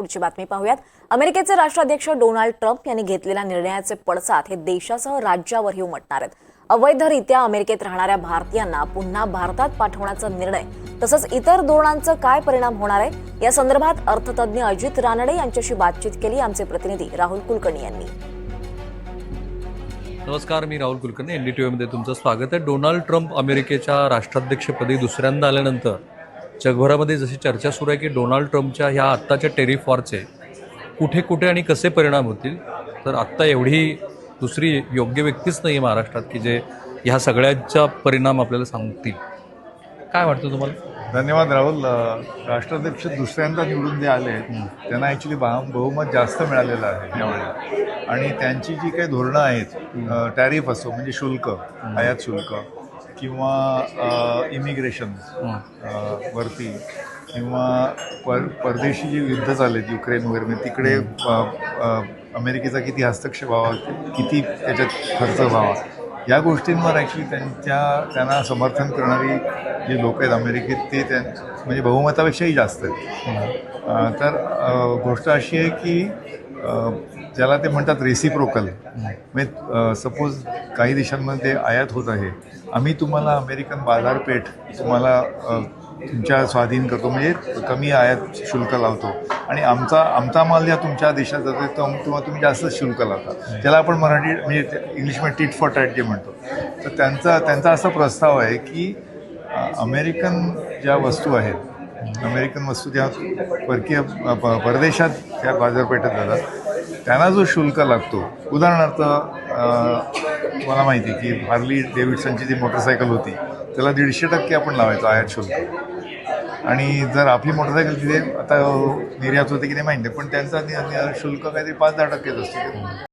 पुढची बातमी पाहूयात। अमेरिकेचे राष्ट्राध्यक्ष डोनाल्ड ट्रम्प यांनी घेतलेल्या निर्णयाचे पडसाद हे देशासह राज्यावरही उमटणार आहेत। अवैधरित्या अमेरिकेत राहणाऱ्या भारतीयांना पुन्हा भारतात पाठवण्याचा निर्णय तसंच इतर धोरणांचा काय परिणाम होणार आहे या संदर्भात अर्थतज्ञ अजित रानडे यांच्याशी बातचीत केली आमचे प्रतिनिधी राहुल कुलकर्णी यांनी। नमस्कार, मी राहुल कुलकर्णी, एनडीटीव्हीमध्ये तुमचं स्वागत आहे। डोनाल्ड ट्रम्प अमेरिकेच्या राष्ट्राध्यक्षपदी दुसऱ्यांदा आल्यानंतर जगभरामध्ये जशी चर्चा सुरू आहे की डोनाल्ड ट्रम्पच्या ह्या आत्ताच्या टेरिफ वॉरचे कुठे कुठे आणि कसे परिणाम होतील, तर आत्ता एवढी दुसरी योग्य व्यक्तीच नाही आहे महाराष्ट्रात की जे ह्या सगळ्याचा परिणाम आपल्याला सांगतील। काय वाटतं तुम्हाला? धन्यवाद राहुल। राष्ट्राध्यक्ष दुसऱ्यांदा निवडून जे आले त्यांना ॲक्च्युली बहुमत जास्त मिळालेलं आहे यावेळी, आणि त्यांची जी काही धोरणं आहेत, टॅरिफ असो म्हणजे शुल्क, आयात शुल्क किंवा इमिग्रेशन वरती, किंवा परदेशी जी युद्ध चाललेत युक्रेन वगैरे, म्हणजे तिकडे अमेरिकेचा किती हस्तक्षेप व्हावा, किती त्याच्यात खर्च व्हावा, या गोष्टींवर ॲक्च्युली त्यांना समर्थन करणारी जी लोक आहेत अमेरिकेत ते म्हणजे बहुमतापेक्षाही जास्त आहेत। तर गोष्ट अशी आहे की ज्याला ते म्हणतात रेसिप्रोकल, म्हणजे सपोज काही देशांमध्ये आयात होत आहे, आम्ही तुम्हाला अमेरिकन बाजारपेठ तुम्हाला तुमच्या स्वाधीन करतो, म्हणजे कमी आयात शुल्क लावतो, आणि आमचा माल ज्या तुमच्या देशात जातो तेव्हा तुम्ही जास्त शुल्क लावता, त्याला आपण मराठी म्हणजे इंग्लिशमध्ये टिट फॉर टॅट जे म्हणतो। तर त्यांचा असा प्रस्ताव आहे की अमेरिकन ज्या वस्तू आहेत, अमेरिकन वस्तू ज्या परकीय परदेशात त्या बाजारपेठेत जातात त्यांना जो शुल्क लागतो, उदाहरणार्थ मला माहिती आहे की हार्ली डेव्हिडसनची जी मोटरसायकल होती त्याला 150% आपण लावायचो आयात शुल्क, आणि जर आपली मोटरसायकल तिथे आता निर्यात होते की नाही माहिती नाही, पण त्यांचा शुल्क काहीतरी 5-10% असतो।